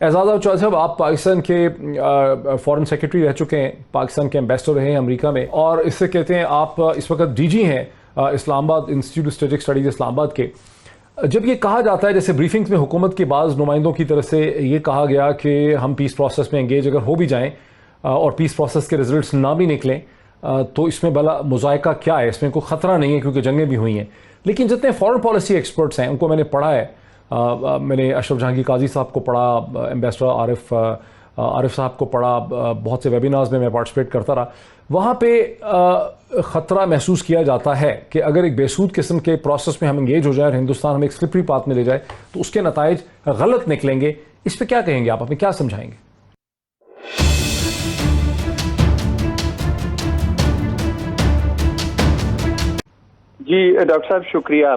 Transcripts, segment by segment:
एजाज चौधरी साहब, आप पाकिस्तान के फॉरेन सेक्रेटरी रह चुके हैं, पाकिस्तान के एम्बेसडर रहे हैं अमेरिका में, और इससे कहते हैं आप इस वक्त डीजी हैं Islamabad institute of strategic studies Islamabad के। जब ये कहा जाता है, जैसे ब्रीफिंग्स में हुकूमत के बाज़ नुमाइंदों की तरफ से ये कहा गया कि हम पीस प्रोसेस में एंगेज अगर हो भी जाएं और पीस प्रोसेस के रिजल्ट्स ना भी निकलें तो इसमें भला मुज़ायका क्या है, इसमें कोई ख़तरा नहीं है क्योंकि जंगें भी हुई हैं। लेकिन जितने फॉरेन पॉलिसी एक्सपर्ट्स हैं उनको मैंने पढ़ा है, मैंने अशरफ जहांगीर काजी साहब को पढ़ा, एम्बेसडर आरिफ साहब को पढ़ा, बहुत से वेबिनार्स में मैं पार्टिसिपेट करता रहा। वहाँ पे ख़तरा महसूस किया जाता है कि अगर एक बेसूद किस्म के प्रोसेस में हम इंगेज हो जाए और हिंदुस्तान हमें एक स्लिपरी पाथ में ले जाए तो उसके नताइज गलत निकलेंगे। इस पर क्या कहेंगे आप, हमें क्या समझाएंगे? जी डॉक्टर साहब, शुक्रिया।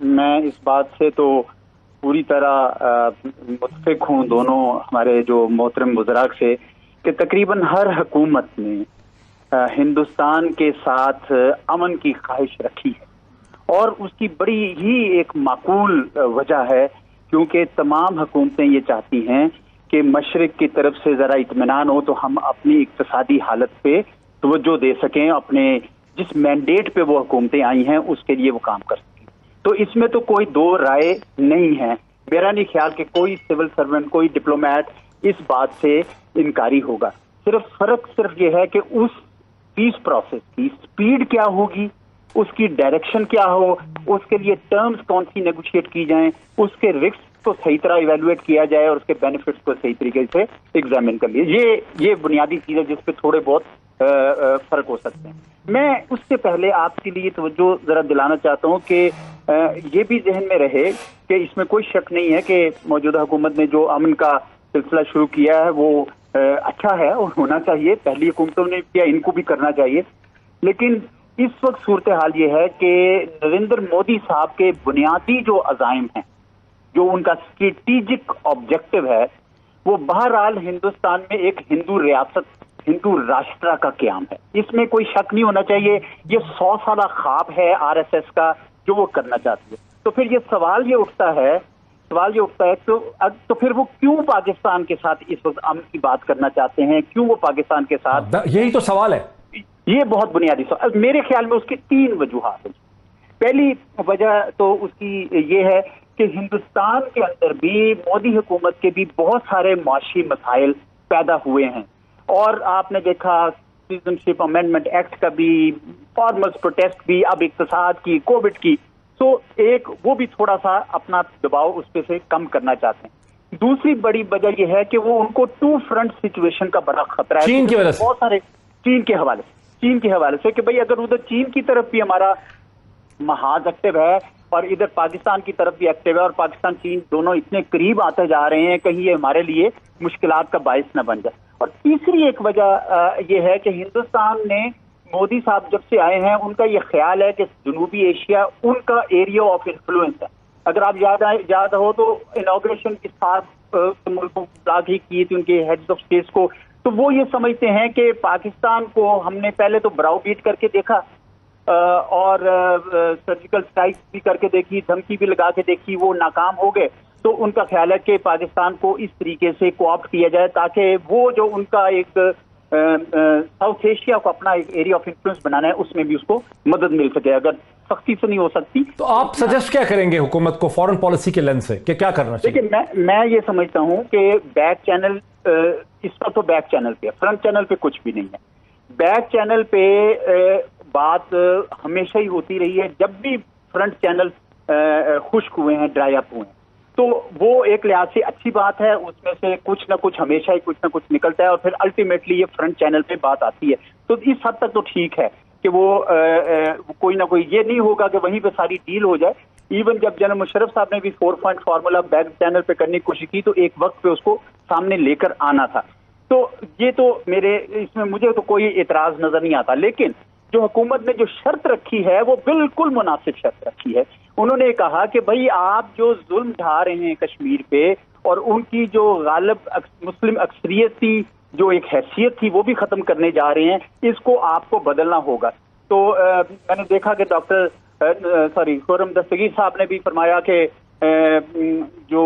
मैं इस बात से तो पूरी तरह मुत्फिक हूँ दोनों हमारे जो मोहतरम बुज़ुर्ग से कि तकरीबन हर हुकूमत ने हिंदुस्तान के साथ अमन की ख्वाहिश रखी है और उसकी बड़ी ही एक माकूल वजह है क्योंकि तमाम हुकूमतें ये चाहती हैं कि मशरिक की तरफ से ज़रा इत्मीनान हो तो हम अपनी इक्तिसादी हालत पे तवज्जो दे सकें, अपने जिस मैंडेट पे वो हुकूमतें आई हैं उसके लिए वो काम कर सकें। तो इसमें तो कोई दो राय नहीं है। मेरा नहीं ख्याल कि कोई सिविल सर्वेंट, कोई डिप्लोमेट इस बात से इनकारी होगा। फर्क ये है कि उस पीस प्रोसेस की स्पीड क्या होगी, उसकी डायरेक्शन क्या हो, उसके लिए टर्म्स कौन सी नेगोशिएट की जाएं, उसके रिस्क को सही तरह इवेलुएट किया जाए और उसके बेनिफिट्स को सही तरीके से एग्जामिन कर लिए। ये बुनियादी चीज है जिस पे थोड़े बहुत फर्क हो सकते हैं। मैं उससे पहले आपके लिए तवज्जो जरा दिलाना चाहता हूँ कि ये भी जहन में रहे कि इसमें कोई शक नहीं है कि मौजूदा हुकूमत ने जो अमन का सिलसिला शुरू किया है वो अच्छा है और होना चाहिए। पहली हुकूमतों ने किया, इनको भी करना चाहिए। लेकिन इस वक्त सूरत हाल ये है कि नरेंद्र मोदी साहब के बुनियादी जो अज़ाइम हैं, जो उनका स्ट्रेटेजिक ऑब्जेक्टिव है, वो बहरहाल हिंदुस्तान में एक हिंदू रियासत, हिंदू राष्ट्र का क्याम है। इसमें कोई शक नहीं होना चाहिए। ये 100 साला ख्वाब है आरएसएस का जो वो करना चाहती है। तो फिर ये सवाल ये उठता है तो फिर वो क्यों पाकिस्तान के साथ इस वक्त अमन की बात करना चाहते हैं, क्यों वो पाकिस्तान के साथ, यही तो सवाल है। ये बहुत बुनियादी सवाल। मेरे ख्याल में उसकी 3 वजूहात हैं। पहली वजह तो उसकी ये है कि हिंदुस्तान के अंदर भी मोदी हुकूमत के भी बहुत सारे माशी मसाइल पैदा हुए हैं और आपने देखा सिटीजनशिप अमेंडमेंट एक्ट का भी, फार्मर्स प्रोटेस्ट भी, अब इक्तिसाद की, कोविड की। तो एक वो भी थोड़ा सा अपना दबाव उस पे से कम करना चाहते हैं। दूसरी बड़ी वजह यह है कि वो उनको 2 फ्रंट सिचुएशन का बड़ा खतरा है चीन की वजह से, बहुत सारे चीन के हवाले से कि भाई अगर उधर चीन की तरफ भी हमारा महाज एक्टिव है और इधर पाकिस्तान की तरफ भी एक्टिव है और पाकिस्तान चीन दोनों इतने करीब आते जा रहे हैं, कहीं ये हमारे लिए मुश्किलात का बाइस न बन जाए। और तीसरी एक वजह यह है कि हिंदुस्तान ने, मोदी साहब जब से आए हैं, उनका ये ख्याल है कि जनूबी एशिया उनका एरिया ऑफ इन्फ्लुएंस है। अगर आप याद हो तो इनॉग्रेशन के साथ मुल्कों की की थी उनके हेड्स ऑफ स्टेट्स को, तो वो ये समझते हैं कि पाकिस्तान को हमने पहले तो ब्राउबीट करके देखा और सर्जिकल स्ट्राइक भी करके देखी, धमकी भी लगा के देखी, वो नाकाम हो गए। तो उनका ख्याल है कि पाकिस्तान को इस तरीके से कोऑप्ट किया जाए ताकि वो जो उनका एक साउथ एशिया को अपना एक एरिया ऑफ इन्फ्लुएंस बनाना है उसमें भी उसको मदद मिल सके। अगर सख्ती से नहीं हो सकती तो आप सजेस्ट क्या करेंगे हुकूमत को फॉरेन पॉलिसी के लेंस से कि क्या करना चाहिए? देखिए, मैं ये समझता हूं कि बैक चैनल, इसका तो बैक चैनल पे, फ्रंट चैनल पे कुछ भी नहीं है। बैक चैनल पे बात हमेशा ही होती रही है। जब भी फ्रंट चैनल खुश्क हुए हैं, ड्राई अप हुए हैं, तो वो एक लिहाज से अच्छी बात है। उसमें से कुछ ना कुछ हमेशा ही कुछ ना कुछ निकलता है और फिर अल्टीमेटली ये फ्रंट चैनल पे बात आती है। तो इस हद तक तो ठीक है कि वो कोई ना कोई, ये नहीं होगा कि वहीं पे सारी डील हो जाए। इवन जब जनरल मुशर्रफ साहब ने भी 4 पॉइंट फार्मूला बैक चैनल पे करने की कोशिश की तो एक वक्त पे उसको सामने लेकर आना था। तो ये तो इसमें मुझे तो कोई एतराज नजर नहीं आता। लेकिन जो हुकूमत ने जो शर्त रखी है वो बिल्कुल मुनासिब शर्त रखी है। उन्होंने कहा कि भाई आप जो जुल्म ढा रहे हैं कश्मीर पे और उनकी जो गालिब मुस्लिम अक्सरियती जो एक हैसियत थी वो भी खत्म करने जा रहे हैं, इसको आपको बदलना होगा। तो मैंने देखा कि खुर्रम दस्तगीर साहब ने भी फरमाया कि जो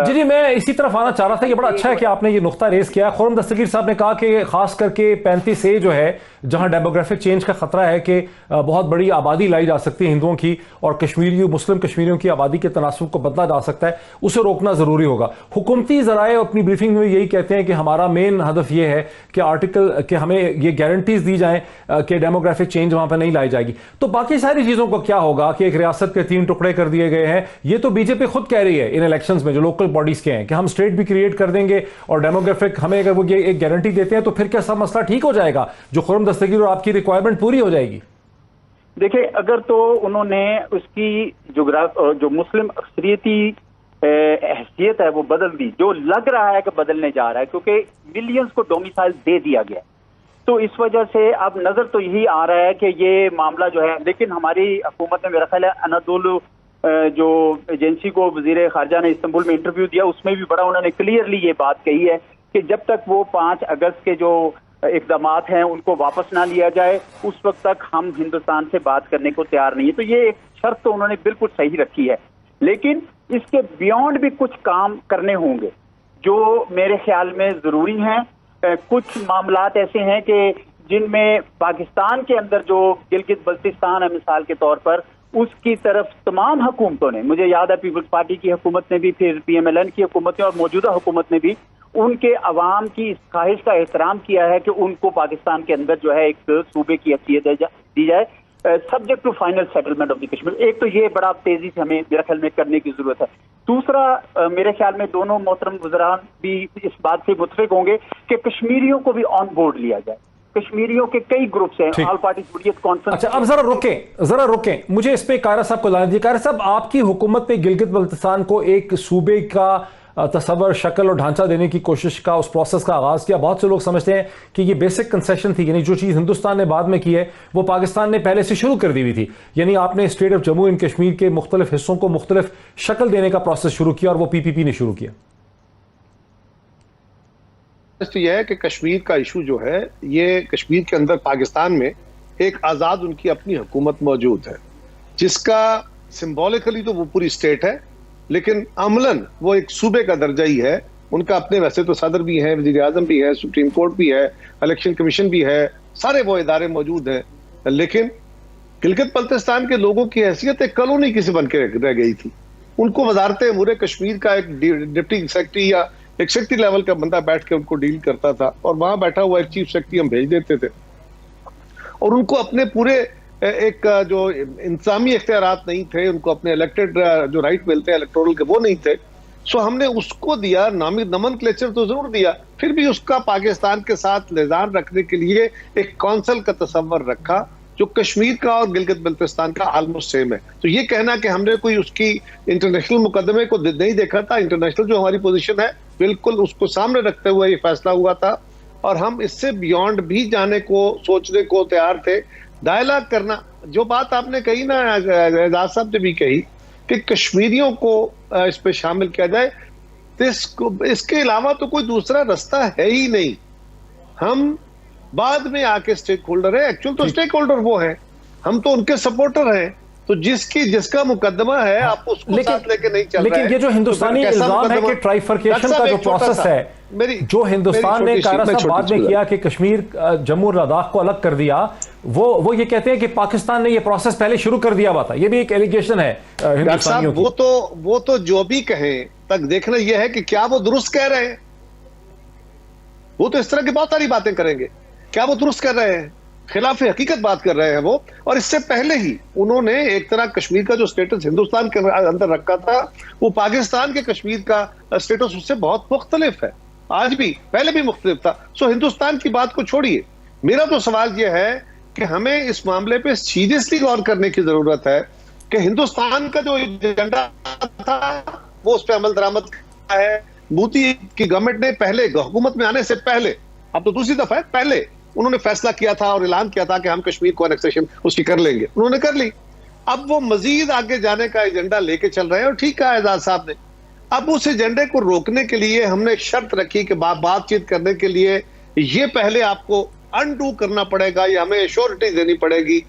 जी, मैं इसी तरफ आना चाह रहा था कि बड़ा अच्छा है कि आपने ये नुक्ता रेस किया। खुर्रम दस्तगीर साहब ने कहा कि खास करके 35A जो है, जहां डेमोग्राफिक चेंज का खतरा है कि बहुत बड़ी आबादी लाई जा सकती है हिंदुओं की, और कश्मीरियों मुस्लिम कश्मीरियों की आबादी के तनासुब को बदला जा सकता है, उसे रोकना जरूरी होगा। हुकूमती जराए अपनी ब्रीफिंग में यही कहते हैं कि हमारा मेन हदफ ये है कि आर्टिकल कि हमें ये गारंटीज दी जाएं कि डेमोग्राफिक चेंज वहां पर नहीं लाई जाएगी। तो बाकी सारी चीजों को क्या होगा कि एक रियासत के 3 टुकड़े कर दिए गए हैं, ये तो बीजेपी खुद कह रही है इन इलेक्शंस में जो लोकल बॉडीज के हैं कि हम स्टेट भी क्रिएट कर देंगे और डेमोग्राफिक हमें अगर वो ये एक गारंटी देते हैं तो फिर क्या सब मसला ठीक हो जाएगा, जो खुर्रम दस्तगीर और आपकी रिक्वायरमेंट पूरी हो जाएगी। देखिए, अगर तो उन्होंने उसकी जो मुस्लिम अक्सरियती हैसियत है वो बदल दी, जो लग रहा है कि बदलने जा रहा है, क्योंकि मिलियंस को डोमिसाइल दे दिया गया, तो इस वजह से अब नजर तो यही आ रहा है कि ये मामला जो है, लेकिन हमारी हुकूमत ने, मेरा ख्याल है अनादोल जो एजेंसी को वजीर खारजा ने इस्तांबुल में इंटरव्यू दिया, उसमें भी बड़ा उन्होंने क्लियरली ये बात कही है कि जब तक वो 5 अगस्त के जो इक़दामात हैं उनको वापस ना लिया जाए, उस वक्त तक हम हिंदुस्तान से बात करने को तैयार नहीं है। तो ये एक शर्त तो उन्होंने बिल्कुल सही रखी है, लेकिन इसके बियॉन्ड भी कुछ काम करने होंगे जो मेरे ख्याल में जरूरी हैं। कुछ मामलात ऐसे हैं कि जिनमें पाकिस्तान के अंदर जो गिलगित बल्तिस्तान है मिसाल के तौर पर, उसकी तरफ तमाम हुकूमतों ने, मुझे याद है पीपल्स पार्टी की हुकूमत ने भी, फिर PMLN की हुकूमत ने और मौजूदा हुकूमत ने भी उनके अवाम की इस ख्वाहिश का एहतराम किया है कि उनको पाकिस्तान के अंदर जो है एक सूबे की हैसियत दी जाए, subject to final settlement of the Kashmir. एक तो ये बड़ा तेजी से हमें मेरे ख्याल में करने की जरूरत है। दूसरा, मेरे ख्याल में दोनों मोहतरम वज़रान भी इस बात से मुत्तफिक होंगे कि कश्मीरियों को भी ऑन बोर्ड लिया जाए। कश्मीरियों के कई ग्रुप्स हैं, ऑल पार्टी हुर्रियत कॉन्फ्रेंस। अच्छा, अब जरा रुकें, मुझे इस पे कायरा साहब को लाने दीजिए। कायरा साहब, आपकी हुकूमत ने गिलगित बल्तिस्तान को एक सूबे का तस्वर, शक्ल और ढांचा देने की कोशिश का, उस प्रोसेस का आगाज किया। बहुत से लोग समझते हैं कि ये बेसिक कंसेशन थी, यानी जो चीज़ हिंदुस्तान ने बाद में की है वो पाकिस्तान ने पहले से शुरू कर दी हुई थी, यानी आपने state of Jammu and Kashmir के मुख्तलिफ हिस्सों को मुख्तलिफ शक्ल देने का प्रोसेस शुरू किया और वो PPP ने शुरू किया। तो यह है कि कश्मीर का इशू जो है, ये कश्मीर के अंदर पाकिस्तान में एक आज़ाद उनकी अपनी हुकूमत मौजूद है, जिसका सिंबॉलिकली तो वो पूरी स्टेट है, लेकिन अमलन वो एक सूबे का दर्जा ही है। उनका अपने वैसे तो सदर भी है, वज़ीर आज़म भी है, सुप्रीम कोर्ट भी है, इलेक्शन कमीशन भी है, सारे वो इदारे मौजूद हैं, लेकिन गिलगित बल्तिस्तान के लोगों की हैसियत एक कॉलोनी किसी बन के रह गई थी। उनको वजारत अमूर कश्मीर का एक डिप्टी सेक्रेटरी या एक सेक्रेटरी लेवल का बंदा बैठ के उनको डील करता था, और वहां बैठा हुआ एक चीफ सेक्रेटरी हम भेज देते थे, और उनको अपने पूरे एक जो इंतजामी इख्तियारात नहीं थे, उनको अपने इलेक्टेड जो राइट मिलते हैं इलेक्टोरल के, वो नहीं थे। सो हमने उसको दिया, नॉमेनक्लेचर तो जरूर दिया, फिर भी उसका पाकिस्तान के साथ लिजान रखने के लिए एक कौंसल का तस्वर रखा जो कश्मीर का और गिलगित बल्तिस्तान का ऑलमोस्ट सेम है। तो ये कहना कि हमने कोई उसकी इंटरनेशनल मुकदमे को नहीं देखा था, इंटरनेशनल जो हमारी पोजीशन है बिल्कुल उसको सामने रखते हुए ये फैसला हुआ था, और हम इससे बियॉन्ड भी जाने को, सोचने को तैयार थे। डायलॉग करना, जो बात आपने कही ना, एजाज साहब ने भी कही कि कश्मीरियों को इस पे शामिल किया जाए, तो इसके अलावा तो कोई दूसरा रास्ता है ही नहीं। हम बाद में आके स्टेक होल्डर है, एक्चुअल तो स्टेक होल्डर वो है, हम तो उनके सपोर्टर हैं। तो जिसका मुकदमा है आप उसको साथ लेके नहीं चल रहे हैं। लेकिन ये जो हिंदुस्तानी इल्जाम है कि ट्राइफर्केशन का जो प्रोसेस है, जो हिंदुस्तान ने कायरा साहब बाद में किया कि कश्मीर, जम्मू और लद्दाख को अलग कर दिया, वो ये कहते हैं कि पाकिस्तान ने ये प्रोसेस पहले शुरू कर दिया हुआ था। ये भी एक एलिगेशन है हिंदुस्तानियों की। वो तो जो भी कहें, तक देखना यह है कि क्या वो दुरुस्त कह रहे हैं। वो तो इस तरह की बहुत सारी बातें करेंगे, क्या वो दुरुस्त कर रहे हैं, खिलाफ हकीकत बात कर रहे हैं वो। और इससे पहले ही उन्होंने एक तरह कश्मीर का जो स्टेटस हिंदुस्तान के अंदर रखा था, वो पाकिस्तान के कश्मीर का स्टेटस उससे बहुत मुख्तलिफ है, आज भी, पहले भी मुख्तलिफ था। सो हिंदुस्तान की बात को छोड़िए, मेरा तो सवाल यह है कि हमें इस मामले पे सीरियसली गौर करने की जरूरत है कि हिंदुस्तान का जो एजेंडा था वो उस पर अमल दरामद है। मोदी की गवर्नमेंट ने पहले हुकूमत में आने से पहले, अब तो दूसरी दफा है, पहले उन्होंने फैसला किया था और ऐलान किया था कि हम कश्मीर को एनेक्सेशन उसकी कर लेंगे, उन्होंने कर ली। अब वो मजीद आगे जाने का एजेंडा लेके चल रहे हैं, और ठीक कहा एजाज साहब ने। अब उस एजेंडे को रोकने के लिए हमने शर्त रखी कि बातचीत करने के लिए ये पहले आपको अनडू करना पड़ेगा, या हमें एश्योरिटी देनी पड़ेगी।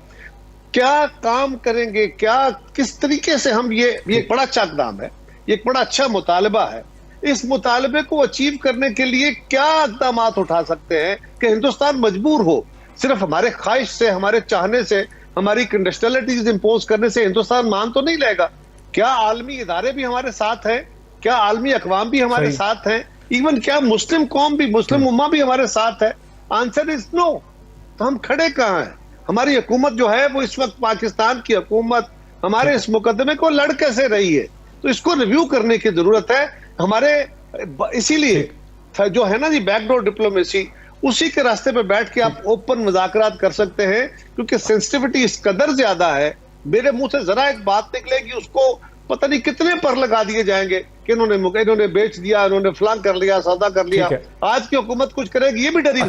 क्या काम करेंगे, क्या किस तरीके से हम ये एक बड़ा अच्छा इक़दाम है, ये एक बड़ा अच्छा मुतालबा है। इस मुतालबे को अचीव करने के लिए क्या इक़दाम उठा सकते हैं कि हिंदुस्तान मजबूर हो? सिर्फ हमारे ख्वाहिश से, हमारे चाहने से, हमारी कंडीशनलिटीज इंपोज करने से हिंदुस्तान मान तो नहीं लेगा। क्या आलमी इदारे भी हमारे साथ हैं? क्या आलमी अक़वाम भी हमारे साथ हैं? इवन क्या मुस्लिम कौम भी, मुस्लिम उम्मा भी हमारे साथ है? Answer is no. तो हम खड़े कहाँ हैं? हमारी हुकूमत जो है वो इस वक्त पाकिस्तान की हुकूमत हमारे इस मुकदमे को लड़ कैसे रही है? तो इसको रिव्यू करने की जरूरत है हमारे। इसीलिए जो है ना जी बैकडोर डिप्लोमेसी, उसी के रास्ते पे बैठ के आप ओपन मुज़ाकरात कर सकते हैं, क्योंकि सेंसिटिविटी इस कदर ज्यादा है। मेरे मुंह से जरा एक बात निकलेगी, उसको पता नहीं कितने पर लगा दिए जाएंगे कि इन्होंने बेच दिया, इन्होंने फलां कर लिया, सौदा कर लिया। आज की हुकूमत कुछ करेगी ये भी डरी